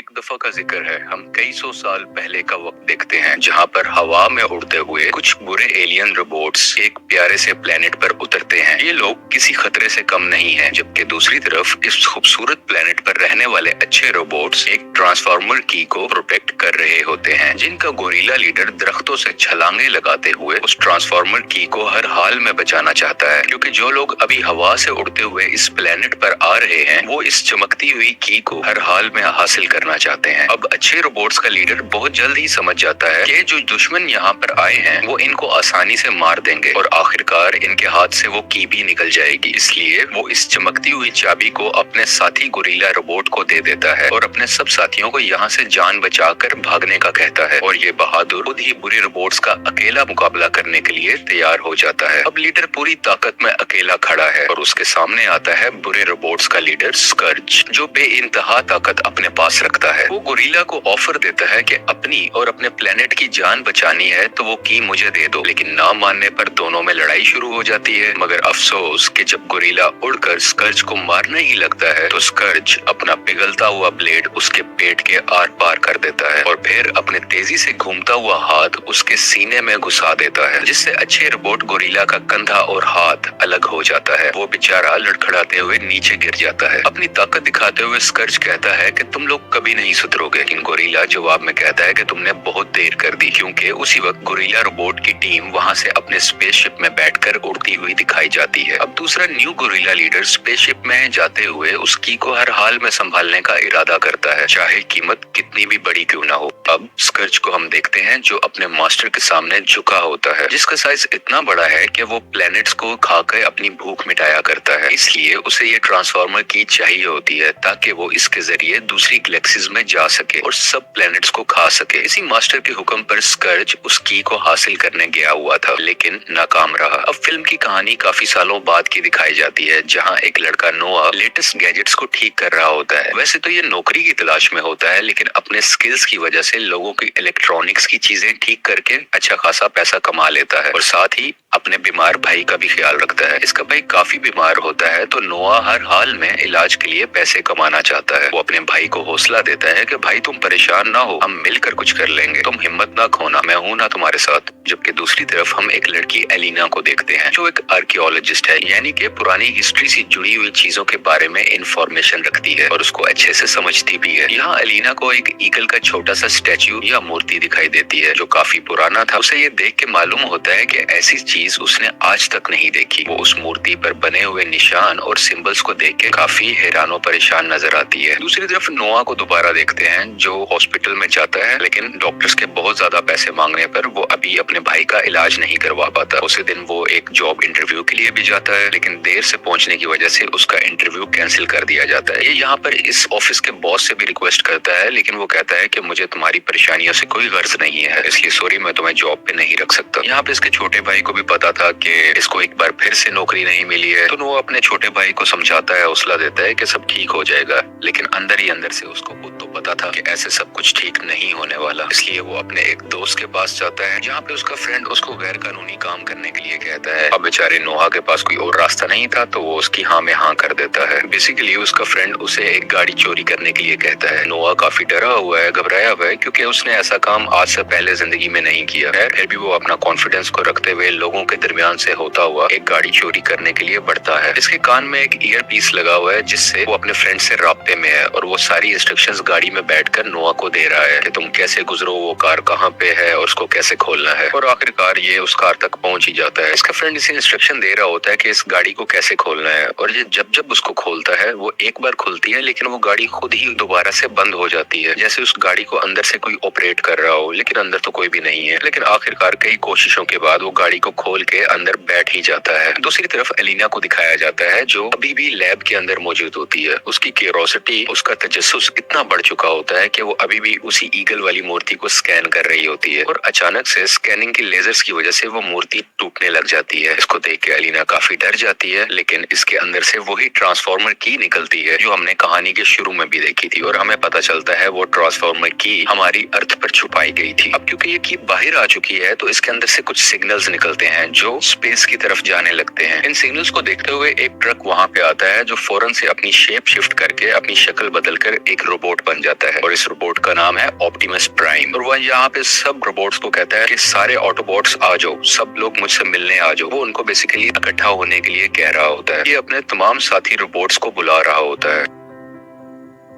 एक दफा का जिक्र है। हम कई सौ साल पहले का वक्त देखते हैं जहाँ पर हवा में उड़ते हुए कुछ बुरे एलियन रोबोट्स एक प्यारे से प्लेनेट पर उतरते हैं। ये लोग किसी खतरे से कम नहीं हैं, जबकि दूसरी तरफ इस खूबसूरत प्लेनेट पर रहने वाले अच्छे रोबोट्स एक ट्रांसफार्मर की को प्रोटेक्ट कर रहे होते हैं, जिनका गोरिल्ला लीडर दरख्तों से छलांगे लगाते हुए उस ट्रांसफार्मर की को हर हाल में बचाना चाहता है, क्योंकि जो लोग अभी हवा से उड़ते हुए इस प्लेनेट पर आ रहे हैं वो इस चमकती हुई की को हर हाल में हासिल करना चाहते हैं। अब अच्छे रोबोट्स का लीडर बहुत जल्द ही समझ जाता है कि जो दुश्मन यहाँ पर आए हैं वो इनको आसानी से मार देंगे और आखिरकार इनके हाथ से वो की भी निकल जाएगी। इसलिए वो इस चमकती हुई चाबी को अपने साथी गोरिल्ला रोबोट को दे देता है और अपने सब साथियों को यहाँ से जान बचाकर भागने का कहता है, और ये बहादुर खुद ही बुरे रोबोट्स का अकेला मुकाबला करने के लिए तैयार हो जाता है। अब लीडर पूरी ताकत में अकेला खड़ा है और उसके सामने आता है बुरे रोबोट्स का लीडर स्कर्ज, जो बेइंतहा ताकत अपने पास रखता है। वो गोरिल्ला को ऑफर देता है कि अपनी और अपने प्लेनेट की जान बचानी है तो वो की मुझे दे दो, लेकिन ना मानने पर दोनों में लड़ाई शुरू हो जाती है। मगर अफसोस कि जब गोरिल्ला उड़कर स्कर्ज को मारने ही लगता है तो स्कर्ज अपना पिघलता हुआ ब्लेड उसके पेट के आर पार कर देता है और फिर अपने तेजी से घूमता हुआ हाथ उसके सीने में घुसा देता है, जिससे अच्छे रोबोट गोरिल्ला का कंधा और हाथ अलग हो जाता है। वो बेचारा लड़खड़ाते हुए नीचे गिर जाता है। अपनी ताकत दिखाते हुए स्कर्ज कहता है कि तुम लोग कभी नहीं सुधरोगे, लेकिन गोरिल्ला जवाब में कहता है कि तुमने बहुत देर कर दी, क्योंकि उसी वक्त गोरिल्ला रोबोट की टीम वहां से अपने स्पेसशिप में बैठकर उड़ती हुई दिखाई जाती है। अब दूसरा न्यू गोरिल्ला लीडर स्पेसशिप में जाते हुए उस की को हर हाल में संभालने का इरादा करता है, चाहे कीमत कितनी भी बड़ी क्यों ना हो। अब स्कर्ज को हम देखते हैं जो अपने मास्टर के सामने झुका होता है, जिसका साइज इतना बड़ा है कि वो प्लैनेट्स को खाकर अपनी भूख मिटाया करता है। इसलिए उसे ये ट्रांसफार्मर की चाहिए होती है ताकि वो इसके जरिए दूसरी गैलेक्सीज में जा सके और सब प्लैनेट्स को खा सके। इसी मास्टर के हुक्म पर स्कर्ज उस की को हासिल करने गया हुआ था, लेकिन नाकाम रहा। अब फिल्म की कहानी काफी सालों बाद की दिखाई जाती है, जहाँ एक लड़का नोआ लेटेस्ट गैजेट्स को ठीक कर रहा होता है। वैसे तो ये नौकरी की तलाश में होता है, लेकिन अपने स्किल्स की वजह से लोगों की इलेक्ट्रॉनिक्स की चीजें ठीक करके अच्छा खासा पैसा कमा लेता है और साथ ही अपने बीमार भाई का भी ख्याल रखता है। इसका भाई काफी बीमार होता है तो नोआ हर हाल में इलाज के लिए पैसे कमाना चाहता है। वो अपने भाई को हौसला देता है कि भाई तुम परेशान ना हो, हम मिलकर कुछ कर लेंगे, तुम हिम्मत ना खोना, मैं हूं ना तुम्हारे साथ। जबकि दूसरी तरफ हम एक लड़की एलिना को देखते हैं जो एक आर्कियोलॉजिस्ट है, यानी कि पुरानी हिस्ट्री से जुड़ी हुई चीजों के बारे में इंफॉर्मेशन रखती है और उसको अच्छे से समझती भी है। यहाँ एलिना को एक ईगल का छोटा सा स्टैच्यू या मूर्ति दिखाई देती है जो काफी पुराना था। उसे ये देख के मालूम होता है कि ऐसी चीज उसने आज तक नहीं देखी। वो उस मूर्ति पर बने हुए निशान और सिंबल्स को देख के काफी हैरानो परेशान नजर आती है। दूसरी तरफ नोआ को दोबारा देखते हैं जो हॉस्पिटल में जाता है, लेकिन डॉक्टर्स के बहुत ज्यादा पैसे मांगने पर वो अभी अपने भाई का इलाज नहीं करवा पाता। उसी दिन वो एक जॉब इंटरव्यू के लिए भी जाता है, लेकिन देर से पहुंचने की वजह से उसका इंटरव्यू कैंसिल कर दिया जाता है। ये यहाँ पर इस ऑफिस के बॉस से भी रिक्वेस्ट करता है, लेकिन वो कहता है कि मुझे तुम्हारी परेशानियों से कोई गर्ज नहीं है, इसलिए सॉरी, मैं तुम्हें जॉब पे नहीं रख सकता। यहाँ पे इसके छोटे भाई को भी पता था कि इसको एक बार फिर से नौकरी नहीं मिली है, तो वो अपने छोटे भाई को समझाता है, हौसला देता है कि सब ठीक हो जाएगा, लेकिन अंदर ही अंदर से उसको खुद तो पता था कि ऐसे सब कुछ ठीक नहीं होने वाला। इसलिए वो अपने एक दोस्त के पास जाता है जहाँ पे उसका फ्रेंड उसको गैर कानूनी काम करने के लिए कहता है। अब बेचारे नोहा के पास कोई और रास्ता नहीं था तो वो उसकी हाँ में हाँ कर देता है। बेसिकली उसका फ्रेंड उसे एक गाड़ी चोरी करने के लिए कहता है। नोहा काफी डरा हुआ है, घबराया हुआ है, क्योंकि उसने ऐसा काम आज से पहले जिंदगी में नहीं किया है। फिर भी वो अपना कॉन्फिडेंस को रखते हुए लोगों के दरमियान से होता हुआ एक गाड़ी चोरी करने के लिए बढ़ता है। इसके कान में एक ईयर पीस लगा हुआ है जिससे वो अपने फ्रेंड से राब्ते में है और वो सारी इंस्ट्रक्शंस गाड़ी में बैठकर नोआ को दे रहा है कि तुम कैसे गुजरो, वो कार कहाँ पे है और उसको कैसे खोलना है। और आखिरकार ये उस कार तक पहुंच ही जाता है। इसका फ्रेंड इसे इंस्ट्रक्शन दे रहा होता है कि इस गाड़ी को कैसे खोलना है, और ये जब जब उसको खोलता है वो एक बार खुलती है, लेकिन वो गाड़ी खुद ही दोबारा से बंद हो जाती है, जैसे उस गाड़ी को अंदर से कोई ऑपरेट कर रहा हो, लेकिन अंदर तो कोई भी नहीं है। लेकिन आखिरकार कई कोशिशों के बाद वो गाड़ी को खोल के अंदर बैठ ही जाता है। दूसरी तरफ एलिना को दिखाया जाता है जो अभी भी लैब के अंदर मौजूद होती है। उसकी क्यूरोसिटी, उसका तजस्सुस इतना बढ़ चुका होता है कि वो अभी भी उसी ईगल वाली मूर्ति को स्कैन कर रही होती है, और अचानक से स्कैनिंग की लेजर्स की वजह से वो मूर्ति टूटने लग जाती है। इसको देख के एलिना काफी डर जाती है, लेकिन इसके अंदर से वही ट्रांसफार्मर की निकलती है जो हमने कहानी के शुरू में भी देखी थी, और हमें पता चलता है वो ट्रांसफार्मर की हमारी अर्थ पर छुपाई गई थी। अब क्योंकि ये की बाहर आ चुकी है तो इसके अंदर से कुछ सिग्नल्स निकलते हैं हैं जो स्पेस की तरफ जाने लगते हैं। इन सिग्नल्स को देखते हुए एक ट्रक वहाँ पे आता है जो फौरन से अपनी शेप शिफ्ट करके अपनी शक्ल बदलकर एक रोबोट बन जाता है और इस रोबोट का नाम है ऑप्टिमस प्राइम। और वह यहाँ पे सब रोबोट्स को कहता है कि सारे ऑटोबॉट्स आ जाओ, सब लोग मुझसे मिलने आ जाओ। वो उनको बेसिकली इकट्ठा होने के लिए कह रहा होता है। ये अपने तमाम साथी रोबोट्स को बुला रहा होता है।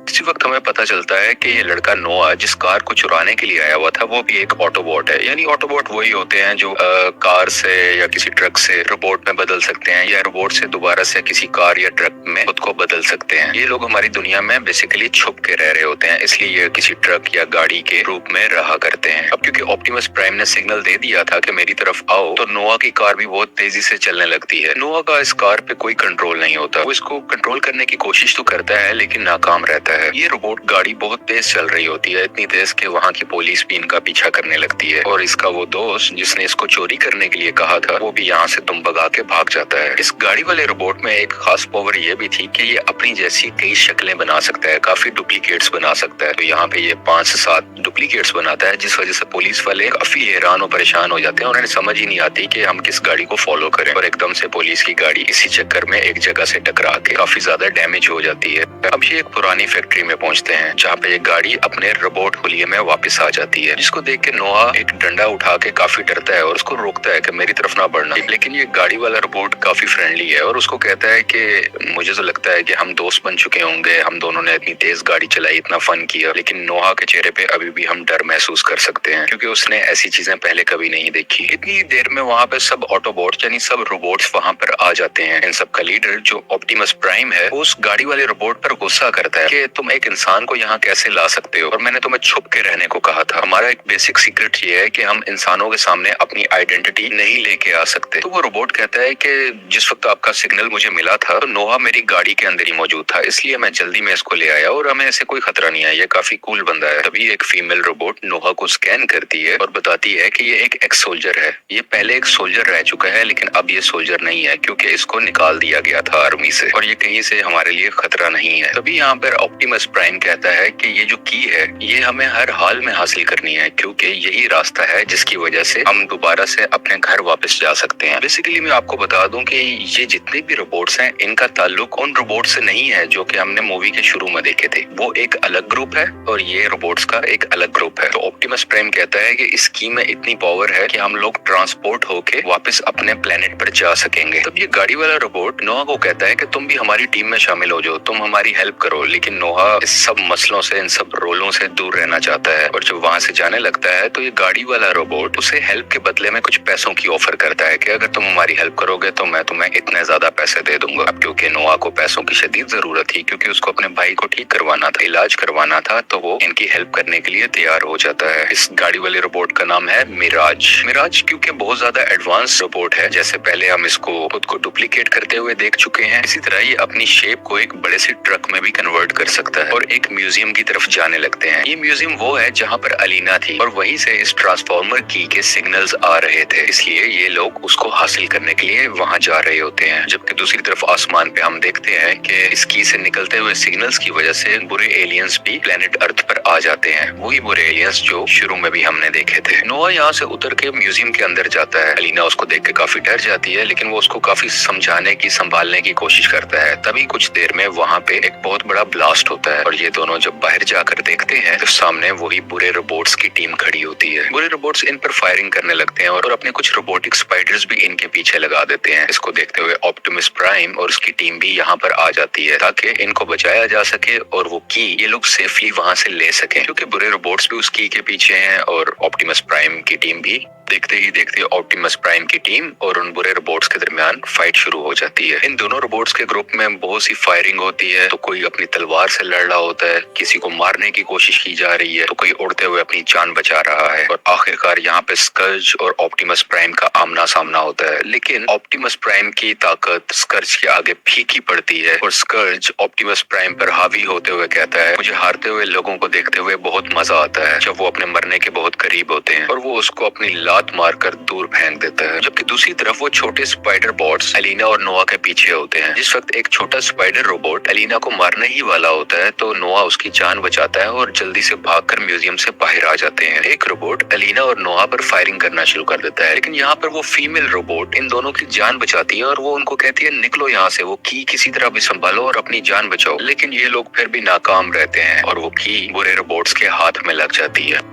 इसी वक्त हमें पता चलता है कि ये लड़का नोआ जिस कार को चुराने के लिए आया हुआ था वो भी एक ऑटोबॉट है। यानी ऑटोबॉट वही होते हैं जो कार से या किसी ट्रक से रोबोट में बदल सकते हैं या रोबोट से दोबारा से किसी कार या ट्रक में खुद को बदल सकते हैं। ये लोग हमारी दुनिया में बेसिकली छुप के रह रहे होते हैं, इसलिए ये किसी ट्रक या गाड़ी के रूप में रहा करते हैं। अब क्योंकि ऑप्टिमस प्राइम ने सिग्नल दे दिया था कि मेरी तरफ आओ, तो नोआ की कार भी बहुत तेजी से चलने लगती है। नोआ का इस कार पे कोई कंट्रोल नहीं होता। वो इसको कंट्रोल करने की कोशिश तो करता है लेकिन नाकाम रहता है। ये रोबोट गाड़ी बहुत तेज चल रही होती है, इतनी तेज कि वहाँ की पुलिस भी इनका पीछा करने लगती है और इसका वो दोस्त जिसने इसको चोरी करने के लिए कहा था वो भी यहाँ से दुम भगा के भाग जाता है। इस गाड़ी वाले रोबोट में एक खास पावर ये भी थी कि ये अपनी जैसी कई शक्लें बना सकता है, काफी डुप्लीकेट्स बना सकता है। तो यहाँ पे ये 5 से 7 डुप्लीकेट्स बनाता है जिस वजह से पुलिस वाले काफी हैरान और परेशान हो जाते हैं और उन्हें समझ ही नहीं आती कि हम किस गाड़ी को फॉलो करें। और एकदम से पुलिस की गाड़ी इसी चक्कर में एक जगह से टकरा के काफी ज्यादा डैमेज हो जाती है। अब ये एक पुरानी फैक्ट्री में पहुंचते हैं जहाँ पे एक गाड़ी अपने रोबोट हुलिये में वापस आ जाती है, जिसको देख के नोआ एक डंडा उठा के काफी डरता है और उसको रोकता है कि मेरी तरफ ना बढ़ना। लेकिन ये गाड़ी वाला रोबोट काफी फ्रेंडली है और उसको कहता है कि मुझे तो लगता है कि हम दोस्त बन चुके होंगे, हम दोनों ने इतनी तेज गाड़ी चलाई, इतना फन किया। लेकिन नोआ के चेहरे पे अभी भी हम डर महसूस कर सकते हैं क्योंकि उसने ऐसी चीजें पहले कभी नहीं देखी। इतनी देर में वहाँ पे सब ऑटोबॉट्स यानी सब रोबोट्स वहाँ पर आ जाते हैं। इन सब का लीडर जो ऑप्टिमस प्राइम है उस गाड़ी वाले रोबोट पर गुस्सा करता है कि तुम एक इंसान को यहाँ कैसे ला सकते हो और मैंने तुम्हें छुप के रहने को कहा था। हमारा एक बेसिक सीक्रेट ये है कि हम इंसानों के सामने अपनी आइडेंटिटी नहीं लेके आ सकते। तो वो रोबोट कहता है कि जिस वक्त आपका सिग्नल मुझे मिला था तो नोआ मेरी गाड़ी के अंदर ही मौजूद था, इसलिए मैं जल्दी में इसको ले आया और हमें ऐसे कोई खतरा नहीं है, ये काफी कूल बंदा है। तभी एक फीमेल रोबोट नोआ को स्कैन करती है और बताती है कि ये एक एक्स सोल्जर है। ये पहले एक सोल्जर रह चुका है लेकिन अब ये सोल्जर नहीं है क्योंकि इसको निकाल दिया गया था आर्मी से और ये कहीं से हमारे लिए खतरा नहीं है। तभी यहाँ पर ऑप्टिमस प्राइम कहता है कि ये जो की है ये हमें हर हाल में हासिल करनी है क्योंकि यही रास्ता है जिसकी वजह से हम दोबारा से अपने घर वापस जा सकते हैं। बेसिकली मैं आपको बता दूं कि ये जितने भी रोबोट्स हैं इनका ताल्लुक उन रोबोट से नहीं है जो कि हमने मूवी के शुरू में देखे थे। वो एक अलग ग्रुप है और ये रोबोट्स का एक अलग ग्रुप है। तो ऑप्टिमस प्राइम कहता है कि इस की में इतनी पावर है कि हम लोग ट्रांसपोर्ट होके वापस अपने प्लेनेट पर जा सकेंगे। तब ये गाड़ी वाला रोबोट नोआ को कहता है कि तुम भी हमारी टीम में शामिल हो जाओ, तुम हमारी हेल्प करो। लेकिन नोआ इस सब मसलों से, इन सब रोलों से दूर रहना चाहता है और जब वहाँ से जाने लगता है तो ये गाड़ी वाला रोबोट उसे हेल्प के बदले में कुछ पैसों की ऑफर करता है कि अगर तुम हमारी हेल्प करोगे तो मैं तुम्हें इतने ज्यादा पैसे दे दूंगा। अब क्योंकि नोआ को पैसों की शदीद जरूरत थी क्योंकि उसको अपने भाई को ठीक करवाना था, इलाज करवाना था, तो वो इनकी हेल्प करने के लिए तैयार हो जाता है। इस गाड़ी वाले रोबोट का नाम है मिराज। मिराज क्योंकि बहुत ज्यादा एडवांस रोबोट है, जैसे पहले हम इसको खुद को डुप्लीकेट करते हुए देख चुके हैं, इसी तरह ये अपनी शेप को एक बड़े से ट्रक में भी कन्वर्ट कर सकता है और एक म्यूजियम की तरफ जाने लगते हैं। ये म्यूजियम वो है जहाँ पर अलीना थी और वहीं से इस ट्रांसफॉर्मर की के सिग्नल्स आ रहे थे, इसलिए ये लोग उसको हासिल करने के लिए वहाँ जा रहे होते हैं। जबकि दूसरी तरफ आसमान पे हम देखते हैं कि इस की से निकलते हुए सिग्नल्स की वजह से बुरे एलियंस भी प्लेनेट अर्थ पर आ जाते हैं, वही बुरे एलियंस जो शुरू में भी हमने देखे थे। नोआ यहाँ से उतर के म्यूजियम के अंदर जाता है। अलीना उसको देख के काफी डर जाती है लेकिन वो उसको काफी समझाने की, संभालने की कोशिश करता है। तभी कुछ देर में वहाँ पे एक बहुत बड़ा ब्लास्ट होता है और ये दोनों जब बाहर जाकर देखते हैं तो सामने वही बुरे रोबोट्स की टीम खड़ी होती है। बुरे रोबोट्स इन पर फायरिंग करने लगते हैं और अपने कुछ रोबोटिक स्पाइडर्स भी इनके पीछे लगा देते हैं। इसको देखते हुए ऑप्टिमस प्राइम और उसकी टीम भी यहाँ पर आ जाती है ताकि इनको बचाया जा सके और वो की ये लोग सेफली वहाँ से ले सकें, क्योंकि बुरे रोबोट्स भी उस की के पीछे हैं और ऑप्टिमस प्राइम की टीम भी। देखते ही देखते ऑप्टिमस प्राइम की टीम और उन बुरे रोबोट्स के दरमियान फाइट शुरू हो जाती है। इन दोनों रोबोट्स के ग्रुप में बहुत सी फायरिंग होती है, तो कोई अपनी तलवार से लड़ रहा होता है, किसी को मारने की कोशिश की जा रही है, तो कोई उड़ते हुए अपनी जान बचा रहा है और आखिरकार यहाँ पे स्कर्ज और ऑप्टिमस प्राइम का आमना सामना होता है। लेकिन ऑप्टिमस प्राइम की ताकत स्कर्ज के आगे फीकी पड़ती है और स्कर्ज ऑप्टिमस प्राइम पर हावी होते हुए कहता है, मुझे हारते हुए लोगों को देखते हुए बहुत मजा आता है जब वो अपने मरने के बहुत करीब होते हैं और वो उसको अपनी लाश लात मारकर दूर फेंक देता है, जबकि दूसरी तरफ वो छोटे स्पाइडर बॉट्स एलिना और नोआ के पीछे होते हैं। जिस वक्त एक छोटा स्पाइडर रोबोट एलिना को मारने ही वाला होता है तो नोआ उसकी जान बचाता है और जल्दी से भागकर म्यूजियम से बाहर आ जाते हैं। एक रोबोट एलिना और नोआ पर फायरिंग करना शुरू कर देता है, लेकिन यहाँ पर वो फीमेल रोबोट इन दोनों की जान बचाती है और वो उनको कहती है निकलो यहाँ से, वो की किसी तरह भी संभालो और अपनी जान बचाओ। लेकिन ये लोग फिर भी नाकाम रहते हैं और वो की बुरे रोबोट्स के हाथ में लग जाती है।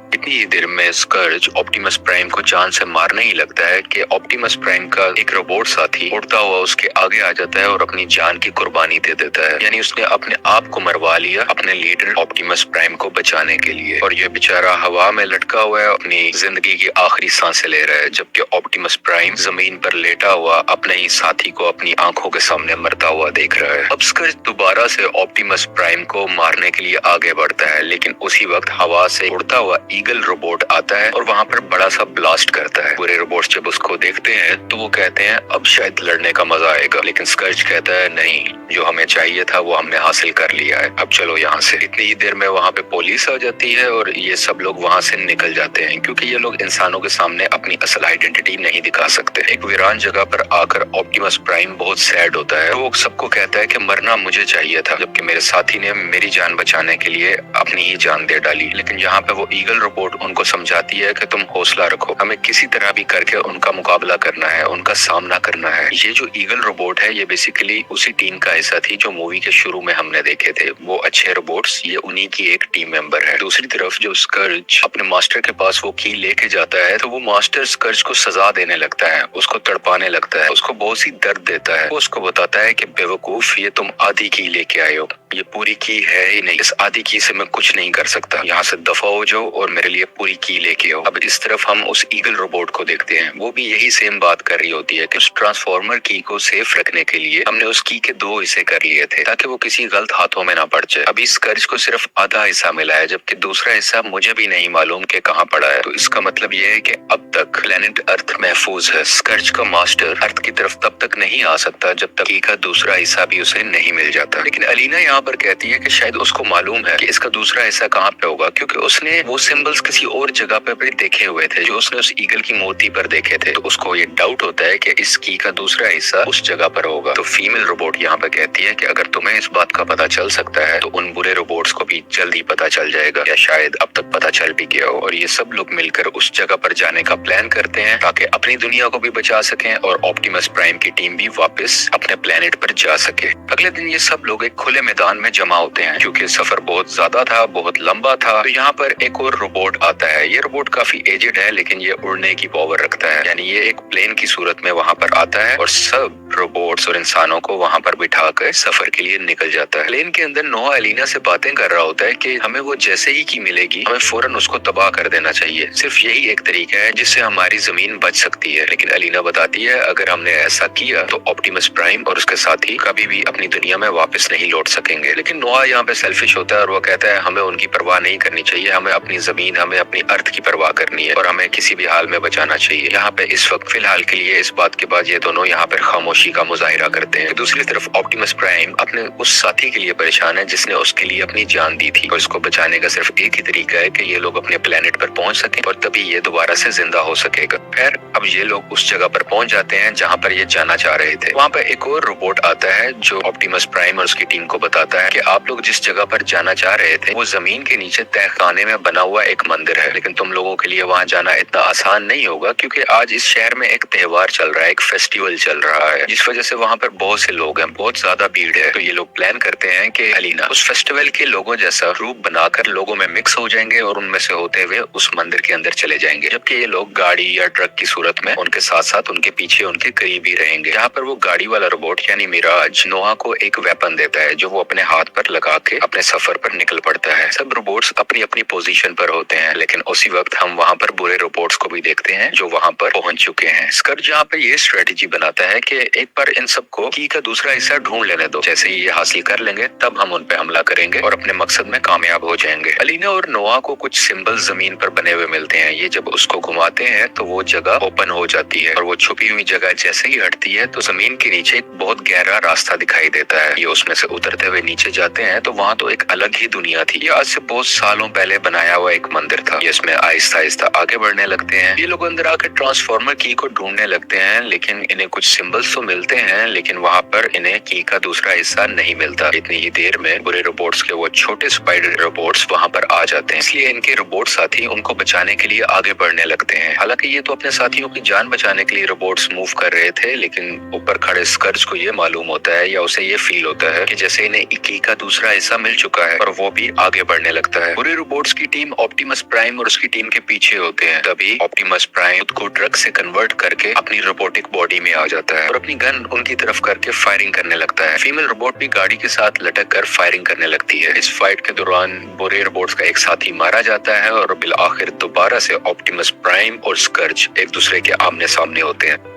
इतनी ही देर में स्कर्ज ऑप्टिमस प्राइम को जान से मारने ही लगता है कि ऑप्टिमस प्राइम का एक रोबोट साथी उड़ता हुआ उसके आगे आ जाता है और अपनी जान की कुर्बानी दे देता है। यानी उसने अपने आप को मरवा लिया अपने लीडर ऑप्टिमस प्राइम को बचाने के लिए, और ये बेचारा हवा में लटका हुआ है, अपनी जिंदगी की आखिरी सांसें ले रहा है, जबकि ऑप्टिमस प्राइम जमीन पर लेटा हुआ अपने ही साथी को अपनी आंखों के सामने मरता हुआ देख रहा है। अब स्कर्ज दोबारा से ऑप्टिमस प्राइम को मारने के लिए आगे बढ़ता है, लेकिन उसी वक्त हवा से उड़ता हुआ ईगल रोबोट आता है और वहाँ पर बड़ा सा ब्लास्ट करता है। पूरे रोबोट्स जब उसको देखते हैं तो वो कहते हैं अब शायद लड़ने का मजा आएगा, लेकिन स्कर्ज कहता है नहीं, जो हमें चाहिए था वो हमने हासिल कर लिया है, अब चलो यहाँ से। इतनी ही देर में वहाँ पे पुलिस आ जाती है और ये सब लोग वहाँ से निकल जाते हैं, क्योंकि ये लोग इंसानों के सामने अपनी असल आइडेंटिटी नहीं दिखा सकते। एक वीरान जगह पर आकर ऑप्टिमस प्राइम बहुत सैड होता है, वो सबको कहता है कि मरना मुझे चाहिए था, जबकि मेरे साथी ने मेरी जान बचाने के लिए अपनी ही जान दे डाली। लेकिन यहाँ पे वो ईगल रोबोट उनको समझाती है कि तुम हौसला रखो, हमें किसी तरह भी करके उनका मुकाबला करना है, उनका सामना करना है। ये जो ईगल रोबोट है ये बेसिकली उसी टीम का हिस्सा थी जो मूवी के शुरू में हमने देखे थे। वो अच्छे रोबोट्स, ये उन्हीं की एक टीम मेंबर है। दूसरी तरफ जो स्कर्ज अपने मास्टर के पास वो की लेके जाता है तो वो मास्टर स्कर्ज को सजा देने लगता है, उसको तड़पाने लगता है, उसको बहुत सी दर्द देता है। वो उसको बताता है कि बेवकूफ, ये तुम आधी की लेके आए हो, ये पूरी की है ही नहीं, इस आधी की से मैं कुछ नहीं कर सकता, यहाँ से दफा हो जाओ और मेरे लिए पूरी की लेके आओ। अब इस तरफ हम उस ईगल रोबोट को देखते हैं, वो भी यही सेम बात कर रही होती है कि उस ट्रांसफॉर्मर की को सेफ रखने के लिए हमने उस की के 2 हिस्से कर लिए थे ताकि वो किसी गलत हाथों में ना पड़ जाए। अभी स्कर्ज को सिर्फ आधा हिस्सा मिला है, जबकि दूसरा हिस्सा मुझे भी नहीं मालूम कि कहाँ पड़ा है। तो इसका मतलब ये है कि अब तक प्लेनेट अर्थ महफूज है। स्कर्ज का मास्टर अर्थ की तरफ तब तक नहीं आ सकता जब तक की का दूसरा हिस्सा भी उसे नहीं मिल जाता। लेकिन अलीना यहाँ पर कहती है कि शायद उसको मालूम है कि इसका दूसरा हिस्सा कहाँ पे होगा, क्योंकि उसने वो सिंबल्स किसी और जगह पे भी देखे हुए थे जो उसने उस ईगल की मूर्ति पर देखे थे। तो उसको ये डाउट होता है कि इस की का दूसरा हिस्सा उस जगह पर होगा। तो फीमेल रोबोट यहाँ पे कहती है कि अगर तुम्हें इस बात का पता चल सकता है तो उन बुरे रोबोट्स को भी जल्द ही पता चल जाएगा, या शायद अब तक पता चल भी गया हो। और ये सब लोग मिलकर उस जगह पर जाने का प्लान करते हैं ताकि अपनी दुनिया को भी बचा सकें और ऑप्टिमस प्राइम की टीम भी वापस अपने प्लेनेट पर जा सके। अगले दिन ये सब लोग एक खुले मैदान में जमा होते हैं, क्योंकि सफर बहुत ज्यादा था, बहुत लंबा था। तो यहाँ पर एक और रोबोट आता है। ये रोबोट काफी एजेड है, लेकिन ये उड़ने की पावर रखता है, यानी ये एक प्लेन की सूरत में वहाँ पर आता है और सब रोबोट्स और इंसानों को वहाँ पर बिठा कर सफर के लिए निकल जाता है। प्लेन के अंदर नोआ एलिना से बातें कर रहा होता है कि हमें वो जैसे ही की मिलेगी हमें फौरन उसको तबाह कर देना चाहिए, सिर्फ यही एक तरीका है जिससे हमारी जमीन बच सकती है। लेकिन एलिना बताती है अगर हमने ऐसा किया तो ऑप्टिमस प्राइम और उसके साथी कभी भी अपनी दुनिया में वापस नहीं लौट सकेंगे। लेकिन नोआ यहाँ पे सेल्फिश होता है और वो कहता है हमें उनकी परवाह नहीं करनी चाहिए, हमें अपनी जमीन, हमें अपनी अर्थ की परवाह करनी है और हमें किसी भी हाल में बचाना चाहिए। यहाँ पे इस वक्त फिलहाल के लिए इस बात के बाद ये दोनों यहाँ पर खामोशी का मुजाहिरा करते हैं। दूसरी तरफ ऑप्टिमस प्राइम अपने उस साथी के लिए परेशान है जिसने उसके लिए अपनी जान दी थी और इसको बचाने का सिर्फ एक ही तरीका है कि ये लोग अपने प्लेनेट पर पहुंच सके और तभी ये दोबारा से जिंदा हो सकेगा। खैर अब ये लोग उस जगह पर पहुंच जाते हैं जहाँ पर ये जाना चाह रहे थे। वहाँ पर एक और रोबोट आता है जो ऑप्टिमस प्राइम और उसकी टीम को बताता है कि आप लोग जिस जगह पर जाना चाह रहे थे वो जमीन के नीचे तहखाने में बना हुआ एक मंदिर है, लेकिन तुम लोगों के लिए वहाँ जाना इतना आसान नहीं होगा क्योंकि आज इस शहर में एक त्योहार चल रहा है, एक फेस्टिवल चल रहा है, जिस वजह से वहाँ पर बहुत से लोग हैं, बहुत ज्यादा भीड़ है। तो ये लोग प्लान करते हैं कि एलिना उस फेस्टिवल के लोगों जैसा रूप बनाकर लोगों में मिक्स हो जाएंगे और उनमें से होते हुए उस मंदिर के अंदर चले जाएंगे, जबकि ये लोग गाड़ी या ट्रक की सूरत में उनके साथ साथ उनके पीछे उनके करीब ही रहेंगे। यहाँ पर वो गाड़ी वाला रोबोट यानी मिराज नोआ को एक वेपन देता है जो वो अपने हाथ पर लगा के अपने सफर पर निकल पड़ता है। सब रोबोट्स अपनी अपनी पोजीशन पर होते हैं, लेकिन उसी वक्त हम वहाँ पर बुरे रोबोट्स को भी देखते हैं जो वहाँ पर पहुंच चुके हैं। स्कर्ज यहाँ पे ये स्ट्रेटेजी बनाता है कि एक बार इन सबको की का दूसरा हिस्सा ढूंढ लेने दो, जैसे ही ये हासिल कर लेंगे तब हम उन पे हमला करेंगे और अपने मकसद में कामयाब हो जाएंगे। अलीना और नोआ को कुछ सिंबल जमीन पर बने हुए मिलते हैं। ये जब उसको घुमाते हैं तो वो जगह ओपन हो जाती है और वो छुपी हुई जगह जैसे ही हटती है तो जमीन के नीचे एक बहुत गहरा रास्ता दिखाई देता है। ये उसमें से उतरते हुए नीचे जाते हैं तो वहाँ तो एक अलग ही दुनिया थी। ये आज से बहुत सालों पहले बनाया हुआ एक मंदिर था। ये इसमें आहिस्ता आहिस्ता आगे बढ़ने लगते हैं। ये लोग अंदर आकर ट्रांसफॉर्मर की को ढूंढने लगते हैं, लेकिन इन्हें कुछ सिंबल्स तो मिलते हैं, लेकिन वहाँ पर इन्हें की का दूसरा हिस्सा नहीं मिलता। इतनी ही देर में बुरे रोबोट्स के वो छोटे स्पाइडर रोबोट्स वहाँ पर आ जाते हैं, इसलिए इनके रोबोट साथी उनको बचाने के लिए आगे बढ़ने लगते हैं। हालांकि ये तो अपने साथियों की जान बचाने के लिए रोबोट्स मूव कर रहे थे, लेकिन ऊपर खड़े स्कर्ज को ये मालूम होता है या उसे ये फील होता है कि जैसे इन्हें की का दूसरा हिस्सा मिल चुका है और वो भी आगे बढ़ने लगता है। बुरे रोबोट्स की टीम ऑप्टिमस प्राइम और उसकी टीम के पीछे होते हैं। तभी ऑप्टिमस प्राइम खुद को ड्रग से कन्वर्ट करके अपनी रोबोटिक बॉडी में आ जाता है और अपनी गन उनकी तरफ करके फायरिंग करने लगता है। फीमेल रोबोट भी गाड़ी के साथ लटक कर फायरिंग करने लगती है। इस फाइट के दौरान बुरे रोबोट्स का एक साथी मारा जाता है और बिल आखिर दोबारा से ऑप्टिमस प्राइम और स्कर्ज एक दूसरे के आमने सामने होते हैं।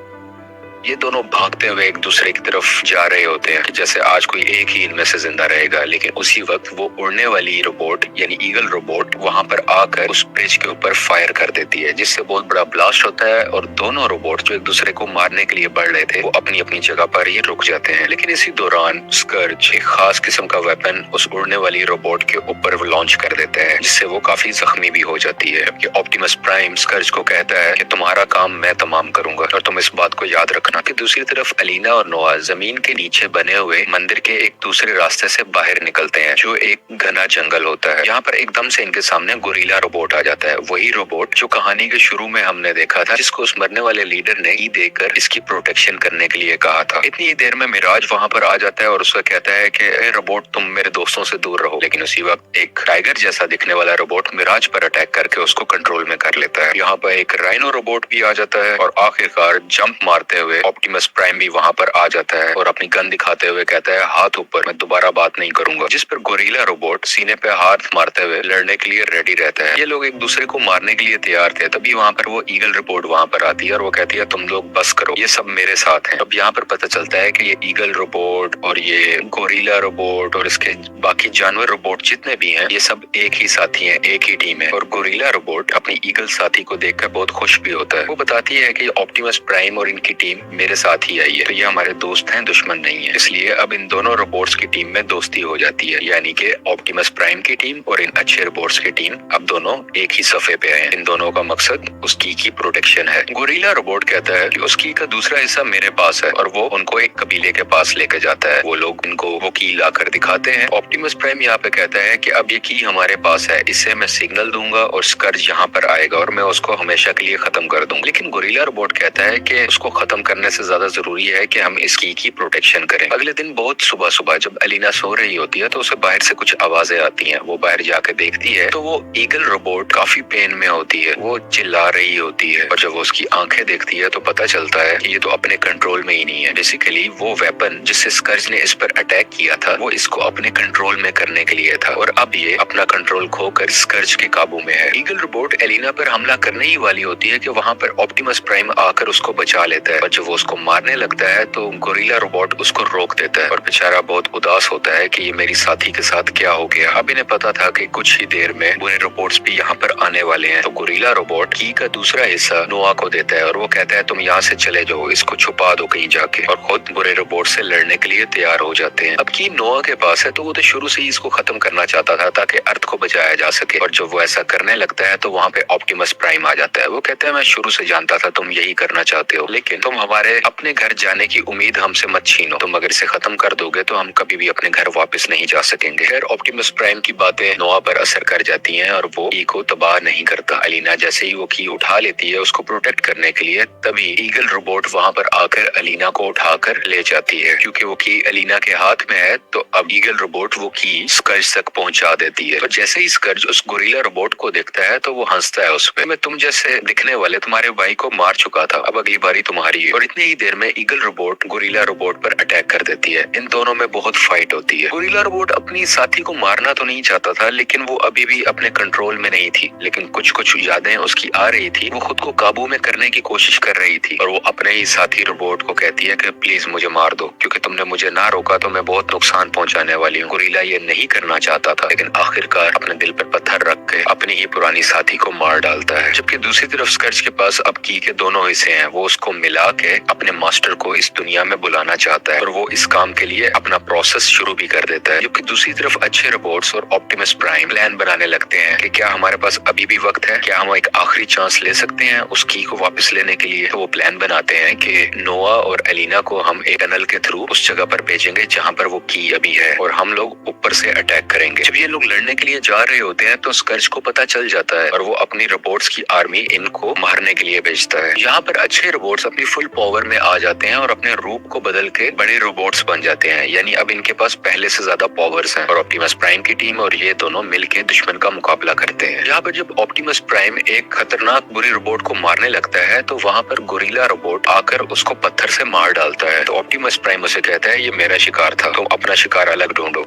ये दोनों भागते हुए एक दूसरे की तरफ जा रहे होते हैं कि जैसे आज कोई एक ही इनमें से जिंदा रहेगा, लेकिन उसी वक्त वो उड़ने वाली रोबोट यानी ईगल रोबोट वहां पर आकर उस ब्रिज के ऊपर फायर कर देती है, जिससे बहुत बड़ा ब्लास्ट होता है और दोनों रोबोट जो एक दूसरे को मारने के लिए बढ़ रहे थे वो अपनी अपनी जगह पर ही रुक जाते हैं। लेकिन इसी दौरान स्कर्ज एक खास किस्म का वेपन उस उड़ने वाली रोबोट के ऊपर लॉन्च कर देता है, जिससे वो काफी जख्मी भी हो जाती है। जबकि ऑप्टिमस प्राइम स्कर्ज को कहता है कि तुम्हारा काम मैं तमाम करूंगा और तुम इस बात को याद रखना। कि दूसरी तरफ अलीना और नोआ जमीन के नीचे बने हुए मंदिर के एक दूसरे रास्ते से बाहर निकलते हैं, जो एक घना जंगल होता है। यहाँ पर एकदम से इनके सामने गोरिल्ला रोबोट आ जाता है, वही रोबोट जो कहानी के शुरू में हमने देखा था, जिसको उस मरने वाले लीडर ने ई देकर इसकी प्रोटेक्शन करने के लिए कहा था। इतनी ही देर में मिराज वहाँ पर आ जाता है और उसका कहता है कि रोबोट तुम मेरे दोस्तों से दूर रहो। लेकिन उसी वक्त एक टाइगर जैसा दिखने वाला रोबोट मिराज पर अटैक करके उसको कंट्रोल में कर लेता है। यहाँ पर एक राइनो रोबोट भी आ जाता है और आखिरकार जंप मारते हुए ऑप्टिमस प्राइम भी वहाँ पर आ जाता है और अपनी गन दिखाते हुए कहता है हाथ ऊपर, मैं दोबारा बात नहीं करूंगा। जिस पर गोरिल्ला रोबोट सीने पे हाथ मारते हुए लड़ने के लिए रेडी रहता है। ये लोग एक दूसरे को मारने के लिए तैयार थे। तभी वहाँ पर वो ईगल रोबोट वहाँ पर आती है और वो कहती है तुम लोग बस करो, ये सब मेरे साथ हैं। अब यहाँ पर पता चलता है कि ये ईगल रोबोट और ये गोरिल्ला रोबोट और इसके बाकी जानवर रोबोट जितने भी हैं, ये सब एक ही साथी हैं, एक ही टीम है। और गोरिल्ला रोबोट अपनी ईगल साथी को देखकर बहुत खुश भी होता है। वो बताती है कि ऑप्टिमस प्राइम और इनकी टीम मेरे साथ ही आई है, तो ये हमारे दोस्त हैं, दुश्मन नहीं है। इसलिए अब इन दोनों रोबोट्स की टीम में दोस्ती हो जाती है, यानी कि ऑप्टिमस प्राइम की टीम और इन अच्छे रोबोट्स की टीम अब दोनों एक ही सफे पे हैं। इन दोनों का मकसद उस की प्रोटेक्शन है। गोरिल्ला रोबोट कहता है कि उस की का दूसरा हिस्सा मेरे पास है और वो उनको एक कबीले के पास लेकर जाता है। वो लोग इनको वो की लाकर दिखाते हैं। ऑप्टिमस प्राइम यहाँ पे कहता है कि अब ये की हमारे पास है, इससे मैं सिग्नल दूंगा और स्कर्ज यहाँ पर आएगा और मैं उसको हमेशा के लिए खत्म कर दूंगा। लेकिन गोरिल्ला रोबोट कहता है कि उसको खत्म करने से ज्यादा जरूरी है कि हम इस की प्रोटेक्शन करें। अगले दिन बहुत सुबह सुबह जब अलीना सो रही होती है तो उसे बाहर से कुछ आवाजें आती हैं। वो बाहर जाकर देखती है तो वो ईगल रोबोट काफी पेन में होती है, वो चिल्ला रही होती है और जब वो उसकी आंखें देखती है तो पता चलता है कि ये तो अपने कंट्रोल में ही नहीं है। बेसिकली वो वेपन जिससे स्कर्ज ने इस पर अटैक किया था वो इसको अपने कंट्रोल में करने के लिए था और अब ये अपना कंट्रोल खोकर स्कर्ज के काबू में है। ईगल रोबोट एलिना पर हमला करने ही वाली होती है कि वहाँ पर ऑप्टिमस प्राइम आकर उसको बचा लेता है और जब वो उसको मारने लगता है तो गोरिल्ला रोबोट उसको रोक देता है और बेचारा बहुत उदास होता है कि ये मेरी साथी के साथ क्या हो गया। अब इन्हें पता था कि कुछ ही देर में बुरे रोबोट्स भी यहाँ पर आने वाले हैं, तो गोरिल्ला रोबोट की का दूसरा हिस्सा नोआ को देता है और वो कहता है तुम यहाँ से चले जाओ, इसको छुपा दो कहीं जाके, और खुद बुरे रोबोट से लड़ने के लिए तैयार हो जाते हैं। अब की नोआ के पास है तो वो तो शुरू से ही इसको खत्म करना चाहता था ताकि अर्थ को बचाया जा सके, और जब वो ऐसा करने लगता है तो वहाँ पे ऑप्टिमस प्राइम आ जाता है। वो कहता है मैं शुरू से जानता था तुम यही करना चाहते हो, लेकिन तुम हमारे अपने घर जाने की उम्मीद हमसे मत छीनो, तुम अगर इसे खत्म कर दोगे तो हम कभी भी अपने घर वापस नहीं जा सकेंगे। खैर ऑप्टिमस प्राइम की बातें नोआ पर असर कर जाती हैं और वो की को तबाह नहीं करता। अलीना जैसे ही वो की उठा लेती है उसको प्रोटेक्ट करने के लिए, तभी ईगल रोबोट वहाँ पर आकर अलीना को उठाकर ले जाती है। क्योंकि वो की अलीना के हाथ में है तो अब ईगल रोबोट वो की स्कर्ज तक पहुंचा देती है। तो जैसे ही स्कर्ज उस गोरिल्ला रोबोट को देखता है तो वो हंसता है उस पे, मैं तुम जैसे दिखने वाले तुम्हारे भाई को मार चुका था, अब अगली बारी तुम्हारी है। और और इतनी ही देर में ईगल रोबोट गोरिल्ला रोबोट पर अटैक कर देती है। इन दोनों में बहुत फाइट होती है। गोरिल्ला रोबोट अपनी साथी को मारना तो नहीं चाहता था, लेकिन वो अभी भी अपने कंट्रोल में नहीं थी। लेकिन कुछ कुछ यादें उसकी आ रही थी, वो खुद को काबू में करने की कोशिश कर रही थी और वो अपने ही साथी रोबोट को कहती है कि प्लीज मुझे मार दो, क्योंकि तुमने मुझे ना रोका तो मैं बहुत नुकसान पहुंचाने वाली हूँ। गोरिल्ला ये नहीं करना चाहता था, लेकिन आखिरकार अपने दिल पर पत्थर रख के अपनी ही पुरानी साथी को मार डालता है। जबकि दूसरी तरफ स्कर्ज के पास अब की के दोनों हिस्से हैं। वो उसको मिला के अपने मास्टर को इस दुनिया में बुलाना चाहता है और वो इस काम के लिए अपना प्रोसेस शुरू भी कर देता है। जबकि दूसरी तरफ अच्छे रोबोट्स और ऑप्टिमस प्राइम प्लान बनाने लगते हैं कि क्या हमारे पास अभी भी वक्त है, क्या हम एक आखिरी चांस ले सकते हैं उस की को वापस लेने के लिए। तो वो प्लान बनाते हैं कि नोआ और एलिना को हम एक टनल के थ्रू उस जगह पर भेजेंगे जहाँ पर वो की अभी है और हम लोग ऊपर से अटैक करेंगे। जब ये लोग लड़ने के लिए जा रहे होते हैं तो स्कर्ज को पता चल जाता है और वो अपनी रोबोट्स की आर्मी इनको मारने के लिए भेजता है। यहाँ पर अच्छे रोबोट्स अपनी फुल पावर में आ जाते हैं और अपने रूप को बदल के बड़े रोबोट्स बन जाते हैं, यानी अब इनके पास पहले से ज्यादा पावर्स हैं। और ऑप्टिमस प्राइम की टीम और ये दोनों मिलके दुश्मन का मुकाबला करते हैं। यहाँ पर जब ऑप्टिमस प्राइम एक खतरनाक बुरी रोबोट को मारने लगता है तो वहाँ पर गोरिल्ला रोबोट आकर उसको पत्थर से मार डालता है। तो ऑप्टिमस प्राइम उसे कहता है ये मेरा शिकार था, तुम अपना शिकार अलग ढूंढो।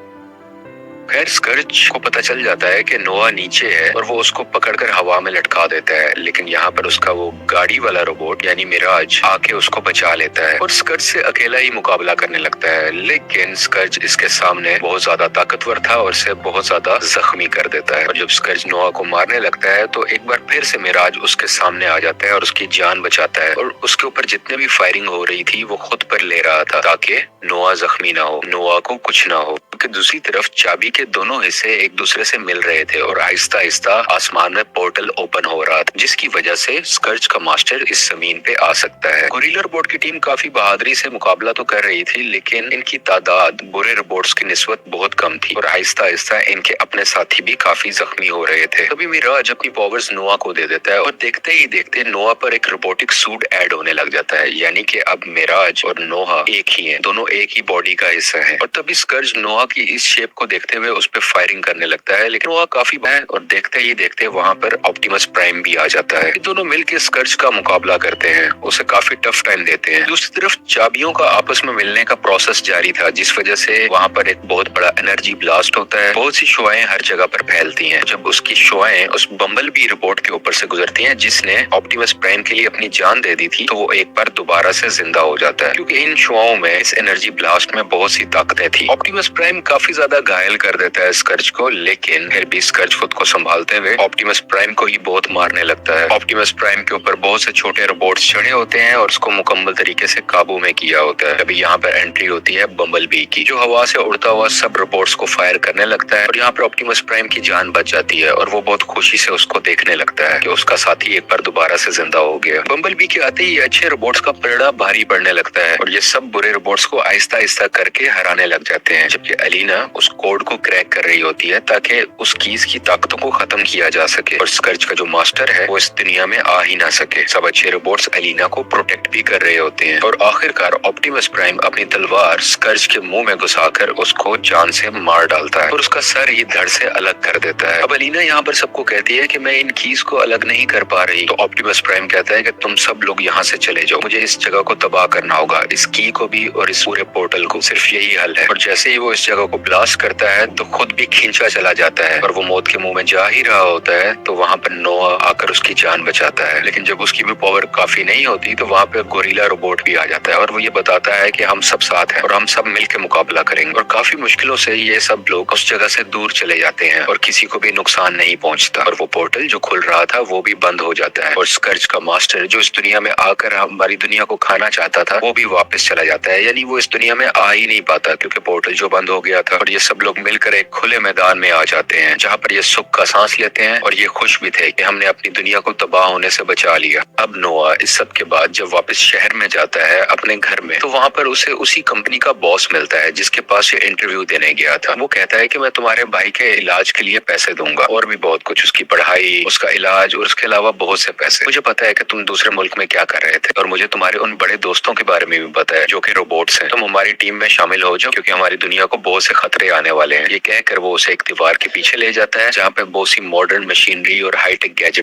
खैर स्कर्ज को पता चल जाता है कि नोआ नीचे है और वो उसको पकड़कर हवा में लटका देता है, लेकिन यहाँ पर उसका वो गाड़ी वाला रोबोट यानी मिराज आके उसको बचा लेता है और स्कर्ज से अकेला ही मुकाबला करने लगता है। लेकिन स्कर्ज इसके सामने बहुत ज्यादा ताकतवर था और इसे बहुत ज्यादा जख्मी कर देता है। और जब स्कर्ज नोआ को मारने लगता है तो एक बार फिर से मिराज उसके सामने आ जाता है और उसकी जान बचाता है और उसके ऊपर जितने भी फायरिंग हो रही थी वो खुद पर ले रहा था ताकि नोआ जख्मी ना हो, नोआ को कुछ ना हो। दूसरी तरफ चाबी के दोनों हिस्से एक दूसरे से मिल रहे थे और आहिस्ता आहिस्ता आसमान में पोर्टल ओपन हो रहा था, जिसकी वजह से स्कर्ज का मास्टर इस जमीन पे आ सकता है। गोरिल्ला रोबोट की टीम काफी बहादुरी से मुकाबला तो कर रही थी, लेकिन इनकी तादाद बुरे रोबोट्स की निस्बत बहुत कम थी और आहिस्ता आहिस्ता इनके अपने साथी भी काफी जख्मी हो रहे थे। तभी मिराज अपनी पावर्स नोआ को दे देता है और देखते ही देखते नोआ पर एक रोबोटिक सूट ऐड होने लग जाता है, यानी कि अब मिराज और नोआ एक ही हैं, दोनों एक ही बॉडी का हिस्सा हैं। और तभी स्कर्ज नोआ की इस शेप को देखते हुए उस पर फायरिंग करने लगता है, लेकिन वो काफी है और देखते ही देखते वहाँ पर ऑप्टिमस प्राइम भी आ जाता है। दोनों मिलकर स्कर्ज का मुकाबला करते हैं, उसे काफी टफ टाइम देते हैं। दूसरी तरफ चाबियों का आपस में मिलने का प्रोसेस जारी था, जिस वजह से वहाँ पर एक बहुत बड़ा एनर्जी ब्लास्ट होता है। बहुत सी शुआएं हर जगह पर फैलती हैं। जब उसकी शुआएं उस बम्बल बी रोबोट के ऊपर से गुजरती हैं जिसने ऑप्टिमस प्राइम के लिए अपनी जान दे दी थी, तो वो एक बार दोबारा से जिंदा हो जाता है, क्योंकि इन शुआओं में, इस एनर्जी ब्लास्ट में बहुत सी ताकतें थी। ऑप्टिमस प्राइम काफी ज्यादा घायल कर देता है स्कर्ज को, लेकिन फिर भी स्कर्ज खुद को संभालते हुए ऑप्टिमस प्राइम को ही बहुत मारने लगता है। ऑप्टिमस प्राइम के ऊपर बहुत से छोटे रोबोट्स चढ़े होते हैं और उसको मुकम्मल तरीके से काबू में किया होता है। अभी यहाँ पर एंट्री होती है बम्बल बी की, जो हवा से उड़ता हुआ सब रोबोट्स को फायर करने लगता है और यहाँ पर ऑप्टिमस प्राइम की जान बच जाती है और वो बहुत खुशी से उसको देखने लगता है कि उसका साथी एक बार दोबारा से जिंदा हो गया। बम्बल बी के आते ही अच्छे रोबोट्स का पलड़ा भारी पड़ने लगता है और ये सब बुरे रोबोट्स को आहिस्ता आहिस्ता करके हराने लग जाते हैं, जबकि एलिना उस कोड को क्रैक कर रही होती है ताकि उस कीज की ताकतों को खत्म किया जा सके और स्कर्ज का जो मास्टर है वो इस दुनिया में आ ही ना सके। सब अच्छे रोबोट्स एलिना को प्रोटेक्ट भी कर रहे होते हैं और आखिरकार ऑप्टिमस प्राइम अपनी तलवार स्कर्ज के मुंह में घुसाकर उसको जान से मार डालता है और उसका सर ही धड़ से अलग कर देता है। अब एलिना यहाँ पर सबको कहती है कि मैं इन कीज को अलग नहीं कर पा रही, तो ऑप्टिमस प्राइम कहता है कि तुम सब लोग यहाँ से चले जाओ, मुझे इस जगह को तबाह करना होगा, इस की को भी और इस पूरे पोर्टल को, सिर्फ यही हल है। और जैसे ही वो इस जगह को ब्लास्ट करता है तो खुद भी खींचा चला जाता है और वो मौत के मुंह में जा ही रहा होता है तो वहाँ पर नोआ आकर उसकी जान बचाता है। लेकिन जब उसकी भी पावर काफी नहीं होती तो वहाँ पे गोरिल्ला रोबोट भी आ जाता है और वो ये बताता है कि हम सब साथ हैं और हम सब मिलकर मुकाबला करेंगे। और काफी मुश्किलों से ये सब लोग उस जगह से दूर चले जाते हैं और किसी को भी नुकसान नहीं पहुंचता और वो पोर्टल जो खुल रहा था वो भी बंद हो जाता है और स्कर्ज का मास्टर जो इस दुनिया में आकर हमारी दुनिया को खाना चाहता था वो भी वापस चला जाता है, यानी वो इस दुनिया में आ ही नहीं पाता क्योंकि पोर्टल जो बंद हो गया था। और ये सब लोग मिलकर एक खुले मैदान में आ जाते हैं जहाँ पर ये सुख का सांस लेते हैं और ये खुश भी थे कि हमने अपनी दुनिया को तबाह होने से बचा लिया। अब नोआ इस सब के बाद जब वापस शहर में जाता है अपने घर में, तो वहाँ पर उसे उसी कंपनी का बॉस मिलता है जिसके पास ये इंटरव्यू देने गया था। वो कहता है कि मैं तुम्हारे भाई के इलाज के लिए पैसे दूंगा और भी बहुत कुछ, उसकी पढ़ाई, उसका इलाज और उसके अलावा बहुत से पैसे। मुझे पता है कि तुम दूसरे मुल्क में क्या कर रहे थे और मुझे तुम्हारे उन बड़े दोस्तों के बारे में भी पता है जो कि रोबोट्स हैं। तुम हमारी टीम में शामिल हो जाओ क्योंकि हमारी दुनिया को बहुत से खतरे आने वाले हैं। ये कहकर वो उसे एक दीवार के पीछे ले जाता है जहाँ पे बहुत सी मॉडर्न मशीनरी और हाईटेक गैजेट